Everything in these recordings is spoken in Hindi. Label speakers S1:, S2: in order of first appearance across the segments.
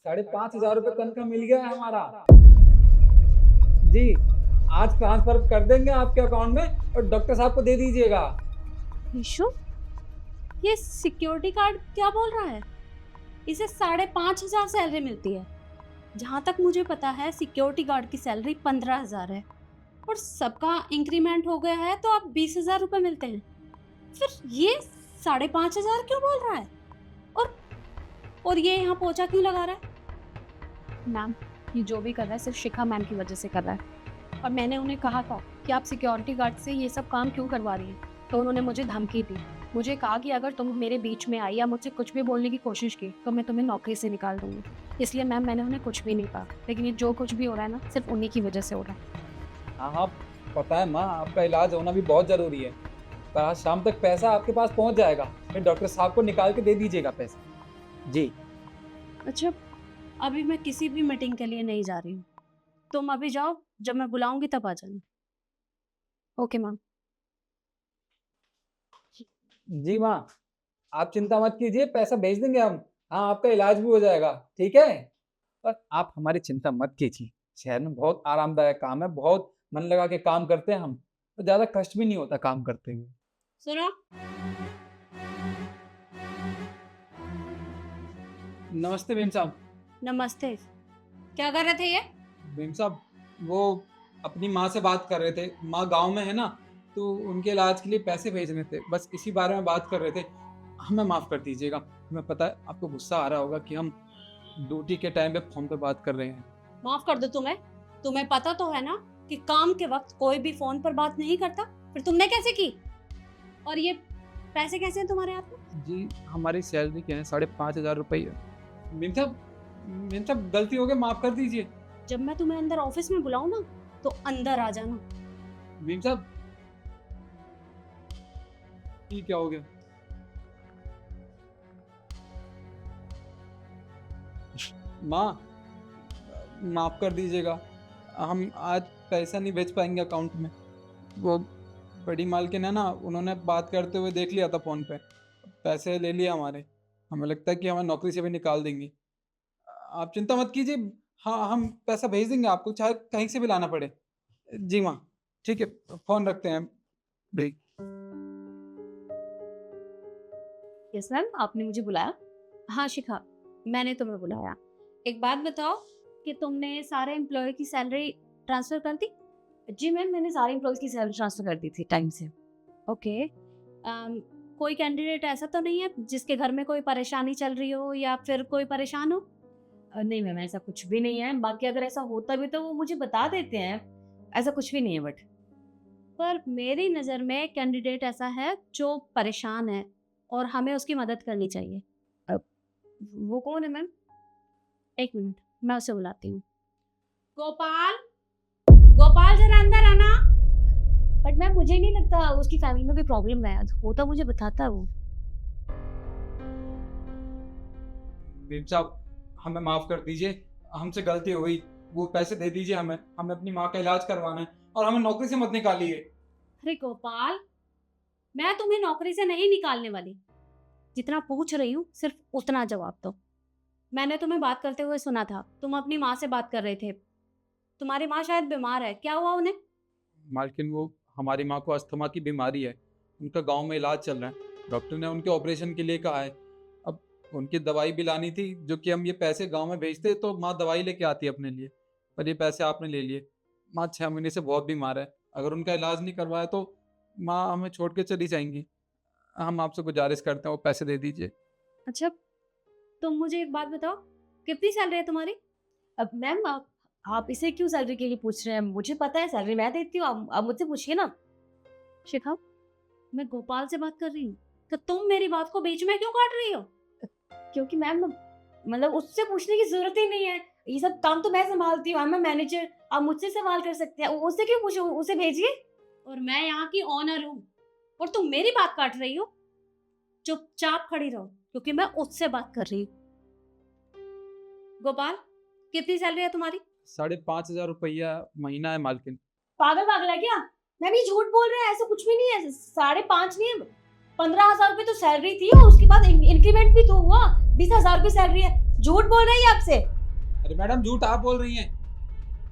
S1: 5,500 रुपये तनख्वाह मिल गया है हमारा। जी, आज ट्रांसफर कर देंगे आपके अकाउंट में और डॉक्टर साहब को दे दीजिएगा।
S2: विशु, ये सिक्योरिटी गार्ड क्या बोल रहा है? इसे 5,500 सैलरी मिलती है। जहाँ तक मुझे पता है सिक्योरिटी गार्ड की सैलरी 15,000 है और सबका इंक्रीमेंट हो गया है तो अब 20,000 रुपये मिलते हैं। फिर ये 5,500 क्यों बोल रहा है? और ये यहाँ पोछा क्यों लगा रहा है? मैम, ये जो भी कर रहा है सिर्फ शिखा मैम की वजह से कर रहा है। और मैंने उन्हें कहा था कि आप सिक्योरिटी गार्ड से ये सब काम क्यों करवा रही हैं, तो उन्होंने मुझे धमकी दी। मुझे कहा कि अगर तुम मेरे बीच में आई या मुझसे कुछ भी बोलने की कोशिश की तो मैं तुम्हें नौकरी से निकाल दूंगी। इसलिए मैम मैंने उन्हें कुछ भी नहीं कहा, लेकिन ये जो कुछ भी हो रहा है ना सिर्फ उन्हीं की वजह से हो रहा है।
S1: हाँ हाँ, पता है माँ, आपका इलाज होना भी बहुत ज़रूरी है। पर आज शाम तक पैसा आपके पास पहुँच जाएगा, फिर डॉक्टर साहब को निकाल के दे दीजिएगा पैसा। जी।
S2: अच्छा, अभी मैं किसी भी मीटिंग के लिए नहीं जा रही हूँ। तुम अभी जाओ, जब मैं बुलाऊंगी तब आ जाना। Okay ma'am.
S1: जी माँ, आप चिंता मत कीजिए, पैसा भेज देंगे हम। हाँ, आपका इलाज भी हो जाएगा, ठीक है। पर आप हमारी चिंता मत कीजिए, शहर में बहुत आरामदायक काम है, बहुत मन लगा के काम करते हैं हम, तो ज़्यादा कष्ट भी नहीं होता काम करते हुए।
S2: सुनो,
S1: नमस्ते भीम साहब।
S2: नमस्ते। क्या कर रहे थे ये?
S1: भीम साहब, वो अपनी माँ से बात कर रहे थे। माँ गांव में है ना, तो उनके इलाज के लिए पैसे भेजने थे, बस इसी बारे में बात कर रहे थे। हमें माफ़ कर दीजिएगा। हमें पता है आपको गुस्सा आ रहा होगा कि हम ड्यूटी के टाइम पे फ़ोन पे बात कर रहे हैं।
S2: माफ कर दो तुम्हें पता तो है ना कि काम के वक्त कोई भी फोन पर बात नहीं करता। फिर तुमने कैसे की? और ये पैसे कैसे हैं तुम्हारे हाथ में?
S1: जी, हमारी सैलरी क्या है, 5,500 रुपये है। भीम साहब गलती हो गई, माफ़ कर दीजिए।
S2: जब मैं तुम्हें अंदर ऑफिस में बुलाऊं ना तो अंदर आ जाना।
S1: भीम साहब, ये क्या हो गया? माँ, माफ़ कर दीजिएगा, हम आज पैसा नहीं भेज पाएंगे अकाउंट में। वो बड़ी मालकिन है ना, उन्होंने बात करते हुए देख लिया था फ़ोन पे, पैसे ले लिए हमारे। हमें लगता है कि हमें नौकरी से भी निकाल देंगी। आप चिंता मत कीजिए, हाँ हम पैसा भेज देंगे आपको, चाहे कहीं से भी लाना पड़े। जी माँ, ठीक है, फ़ोन रखते हैं भाई।
S2: यस मैम, आपने मुझे बुलाया? हाँ शिखा, मैंने तुम्हें बुलाया। एक बात बताओ कि तुमने सारे एम्प्लॉय की सैलरी ट्रांसफ़र कर दी? जी मैम, मैंने सारे एम्प्लॉयज़ की सैलरी ट्रांसफ़र कर दी थी टाइम से। ओके। कोई कैंडिडेट ऐसा तो नहीं है जिसके घर में कोई परेशानी चल रही हो या फिर कोई परेशान हो? नहीं मैम, ऐसा कुछ भी नहीं है। बाकी अगर ऐसा होता भी तो वो मुझे बता देते हैं। ऐसा कुछ भी नहीं है बट। पर मेरी नज़र में कैंडिडेट ऐसा है जो परेशान है और हमें उसकी मदद करनी चाहिए। वो कौन है मैम? एक मिनट, मैं उसे बुलाती हूँ। गोपाल, गोपाल जरा अंदर आना। बट मैम मुझे नहीं लगता उसकी फैमिली में कोई प्रॉब्लम है, होता मुझे बताता वो।
S1: भीम साहब, हमें माफ़ कर दीजिए, हमसे गलती हो गई। वो पैसे दे दीजिए हमें, हमें अपनी माँ का इलाज करवाना है और हमें नौकरी से मत निकालिए।
S2: अरे गोपाल, मैं तुम्हें नौकरी से नहीं निकालने वाली। जितना पूछ रही हूँ सिर्फ उतना जवाब दो। मैंने तुम्हें बात करते हुए सुना था, तुम अपनी माँ से बात कर रहे थे। तुम्हारी माँ शायद बीमार है, क्या हुआ उन्हें?
S1: मालकिन, वो हमारी माँ को अस्थमा की बीमारी है, उनका गांव में इलाज चल रहा है। डॉक्टर ने उनके ऑपरेशन के लिए कहा है। अब उनकी दवाई भी लानी थी, जो कि हम ये पैसे गांव में भेजते तो माँ दवाई लेके आती अपने लिए, पर ये पैसे आपने ले लिए। माँ 6 महीने से बहुत बीमार है, अगर उनका इलाज नहीं करवाया तो माँ हमें छोड़ के चली जाएंगी। हम आपसे गुजारिश करते हैं, वो पैसे दे दीजिए।
S2: अच्छा, तुम मुझे एक बात बताओ, कितनी सैलरी है तुम्हारी? अब मैम आप इसे क्यों सैलरी के लिए पूछ रहे हैं? मुझे पता है सैलरी मैं देती हूँ, आप मुझसे पूछिए ना। शिखा, मैं गोपाल से बात कर रही हूँ, तो तुम मेरी बात को बीच में क्यों काट रही हो? क्योंकि मैम मतलब उससे पूछने की जरूरत ही नहीं है, ये सब काम तो मैं संभालती हूँ, मैं मैनेजर, आप मुझसे सवाल कर सकते हैं, उससे क्यों पूछो, उसे भेजिए। और मैं यहाँ की ऑनर हूँ और तुम मेरी बात काट रही हो। चुपचाप खड़ी रहो क्योंकि मैं उससे बात कर रही हूँ। गोपाल, कितनी सैलरी है तुम्हारी?
S1: 5,500 रुपया महीना है मालकिन।
S2: पागल पागल है क्या? मैम ये झूठ बोल रहे हैं, ऐसा कुछ भी नहीं है। 5.5 नहीं है, 15,000 रुपये तो सैलरी थी और उसके बाद इंक्रीमेंट भी तो हुआ, 20,000 रुपये सैलरी है। झूठ बोल रही है आपसे।
S1: अरे मैडम, झूठ आप बोल रही हैं।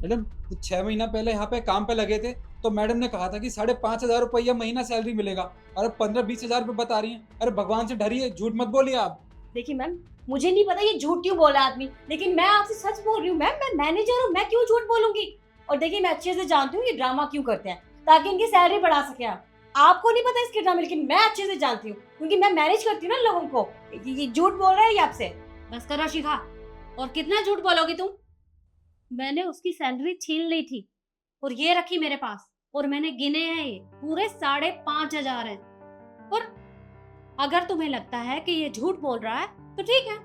S1: मैडम, 6 महीना पहले यहाँ पे काम पे लगे थे तो मैडम ने कहा था कि 5,500 रुपया महीना सैलरी मिलेगा, और अब 15-20 हजार रुपये बता रही हैं। अरे भगवान से डरिए, झूठ मत बोलिए आप।
S2: देखिए मैम, मुझे नहीं पता ये झूठ क्यों बोला आदमी, लेकिन मैं आपसे सच बोल रही हूँ मैम, मैं मैनेजर हूँ, मैं क्यों झूठ बोलूंगी। और देखिए मैं अच्छे से जानती हूँ ये ड्रामा क्यों करते हैं, ताकि इनकी सैलरी बढ़ा सके आप। आपको नहीं पता इसके ड्रामे, लेकिन मैं अच्छे से जानती हूँ, क्योंकि मैं मैनेज करती हूँ ना लोगों को। ये झूठ बोल रहा है ये आपसे। बस करो शिखा, और कितना झूठ बोलोगी तुम। मैंने उसकी सैलरी छीन ली थी और ये रखी मेरे पास, और मैंने गिने हैं, ये पूरे 5,500 हैं। और अगर तुम्हें लगता है कि ये झूठ बोल रहा है तो ठीक है,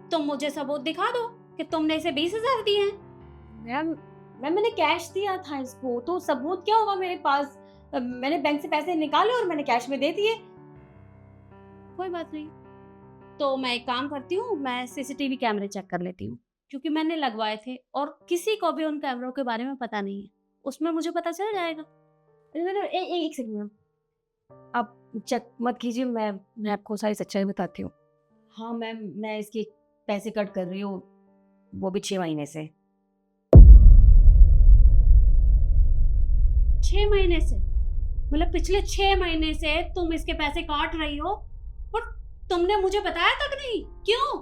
S2: तुम मुझे सबूत दिखा दो कि तुमने इसे 20,000 दिए हैं। मैम, मैंने कैश दिया था इसको, तो सबूत क्या होगा मेरे पास। मैंने बैंक से पैसे निकाले और मैंने कैश में दे दिए। कोई बात नहीं, तो मैं एक काम करती हूँ, मैं सीसीटीवी कैमरे चेक कर लेती हूँ, क्योंकि मैंने लगवाए थे और किसी को भी उन कैमरों के बारे में पता नहीं है, उसमें मुझे पता चल जाएगा। एक सेकंड मैम, आप चेक मत कीजिए, मैं आपको सारी सच्चाई बताती हूँ। हाँ मैम, मैं इसके पैसे कट कर रही हूँ, वो भी 6 महीने से। 6 महीने से? मतलब पिछले 6 महीने से तुम इसके पैसे काट रही हो और तुमने मुझे बताया तक नहीं, क्यों?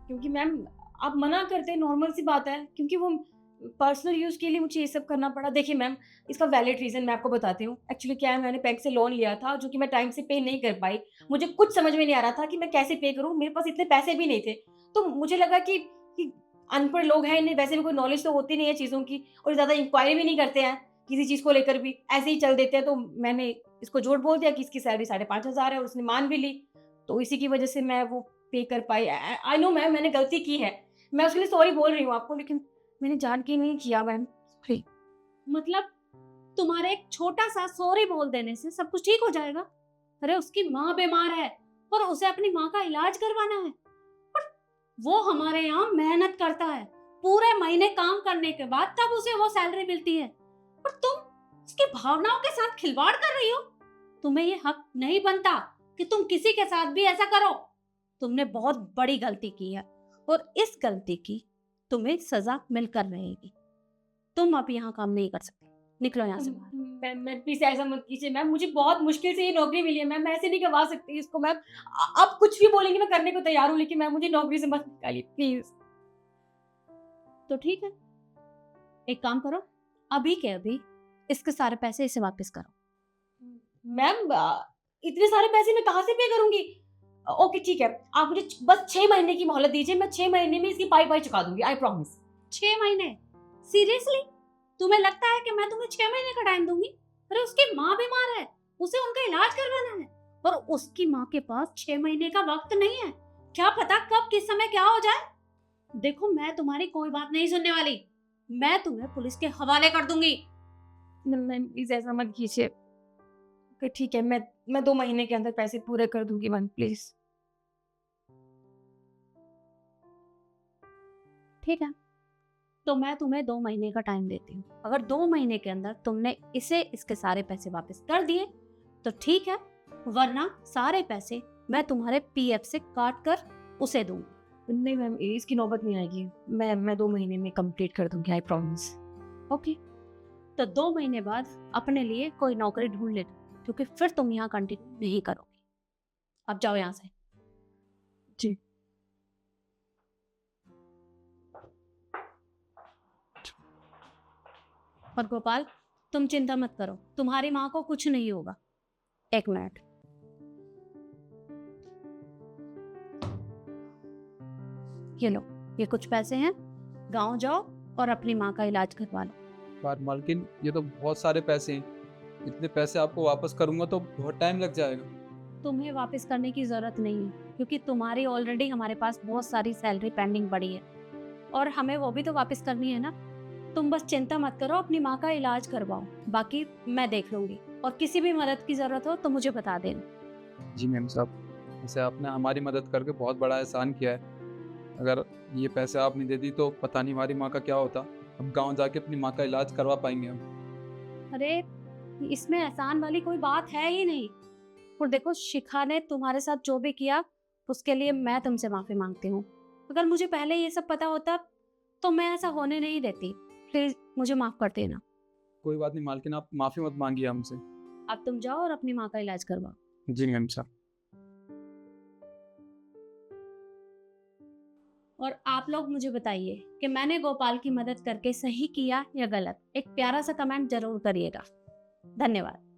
S2: क्योंकि मैम आप मना करते हैं, नॉर्मल सी बात है, क्योंकि वो पर्सनल यूज के लिए मुझे ये सब करना पड़ा। देखिए मैम, इसका वैलिड रीजन मैं आपको बताती हूँ। एक्चुअली क्या है, मैंने बैंक से लोन लिया था जो कि मैं टाइम से पे नहीं कर पाई। मुझे कुछ समझ में नहीं आ रहा था कि मैं कैसे पे करूँ, मेरे पास इतने पैसे भी नहीं थे। तो मुझे लगा कि अनपढ़ लोग हैं, इन्हें वैसे भी कोई नॉलेज तो होती नहीं है चीज़ों की, और ज़्यादा इंक्वायरी भी नहीं करते हैं किसी चीज़ को लेकर भी, ऐसे ही चल देते हैं। तो मैंने इसको झूठ बोल दिया कि इसकी सैलरी 5,500 है, उसने मान भी ली। तो इसी की वजह से मैं वो पे कर पाई। आई नो मैम, मैंने गलती की है, मैं उसके लिए सॉरी बोल रही हूँ आपको, लेकिन मैंने जान के नहीं किया मैम, सॉरी। मतलब तुम्हारे एक छोटा सा सॉरी बोल देने से सब कुछ ठीक हो जाएगा? अरे उसकी माँ बीमार है और उसे अपनी माँ का इलाज करवाना है, और वो हमारे यहाँ मेहनत करता है, पूरे महीने काम करने के बाद तब उसे वो सैलरी मिलती है, और तुम उसकी भावनाओं के साथ खिलवाड़ कर रही हो। तुम्हें ये हक नहीं बनता कि तुम किसी के साथ भी ऐसा करो। तुमने बहुत बड़ी गलती की है, और इस गलती की तुम्हें सजा मिलकर रहेगी। तुम अब यहाँ काम नहीं कर सकते, निकलो यहाँ से बाहर। मैम प्लीज ऐसा मत कीजिए मैम, मुझे बहुत मुश्किल से ये नौकरी मिली है मैम, मैं ऐसे नहीं करवा सकती इसको मैम। आप कुछ भी बोलेंगे मैं करने को तैयार हूँ, लेकिन मैम मुझे नौकरी से मत निकालिए प्लीज। तो ठीक है, एक काम करो, अभी के अभी इसके सारे पैसे इसे वापस करो। मैम इतने सारे पैसे मैं कहाँ से पे करूंगी। ओके ठीक है, आप मुझे बस 6 महीने की मोहलत दीजिए, मैं 6 महीने में इसकी पाई चुका दूंगी, आई प्रॉमिस। 6 महीने? सीरियसली? तुम्हें लगता है कि मैं तुम्हें 6 महीने का टाइम दूंगी? अरे उसकी माँ बीमार है, उसे उनका इलाज करवाना है, और उसकी माँ के पास 6 महीने का वक्त नहीं है। क्या पता कब किस समय क्या हो जाए। देखो मैं तुम्हारी कोई बात नहीं सुनने वाली, मैं तुम्हें पुलिस के हवाले कर दूंगी। मैम प्लीज ऐसा मत कीजिए। ठीक है, मैं 2 महीने के अंदर पैसे पूरे कर दूंगी मैम, प्लीज। ठीक है, तो मैं तुम्हें 2 महीने का टाइम देती हूँ। अगर 2 महीने के अंदर तुमने इसे इसके सारे पैसे वापस कर दिए तो ठीक है, वरना सारे पैसे मैं तुम्हारे पीएफ से काट कर उसे दूंगी। नहीं मैम, इसकी नौबत नहीं आएगी, मैं 2 महीने में कंप्लीट कर दूंगी, आई प्रॉमिस। ओके, तो 2 महीने बाद अपने लिए कोई नौकरी ढूंढ लेना, क्योंकि फिर तुम यहाँ कंटिन्यू नहीं करोगी। अब जाओ यहाँ से। जी। और गोपाल, तुम चिंता मत करो, तुम्हारी माँ को कुछ नहीं होगा। 1 मिनट। ये लो, ये कुछ पैसे हैं, गांव जाओ और अपनी माँ का इलाज करवा लो।
S1: पर मालकिन, ये तो बहुत सारे पैसे हैं, इतने पैसे आपको वापस करूंगा तो बहुत टाइम लग जाएगा।
S2: तुम्हें वापस करने की जरूरत नहीं है, क्योंकि तुम्हारी ऑलरेडी हमारे पास बहुत सारी सैलरी पेंडिंग पड़ी है, और हमें वो भी तो वापस करनी है ना। तुम बस चिंता मत करो, अपनी माँ का इलाज करवाओ, बाकी मैं देख लूंगी, और किसी भी मदद की जरूरत हो तो मुझे बता देना।
S1: जी मैम साहब, वैसे आपने हमारी मदद करके बहुत बड़ा एहसान किया है। अगर ये पैसे आप नहीं देती तो पता नहीं हमारी माँ का क्या होता। अब गांव जाके अपनी माँ का इलाज करवा पाएंगे हम।
S2: अरे इसमें एहसान वाली कोई बात है ही नहीं। और देखो, शिखा ने तुम्हारे साथ जो भी किया उसके लिए मैं तुमसे माफी मांगती हूँ, अगर मुझे पहले ये सब पता होता तो मैं ऐसा होने नहीं देती। प्लीज मुझे माफ कर देना।
S1: कोई बात नहीं मालकिन, आप माफ़ी मत मांगिए हमसे।
S2: अब तुम जाओ और अपनी माँ का इलाज करवाओ।
S1: जी मैम साहब।
S2: और आप लोग मुझे बताइए कि मैंने गोपाल की मदद करके सही किया या गलत। एक प्यारा सा कमेंट जरूर करिएगा। धन्यवाद।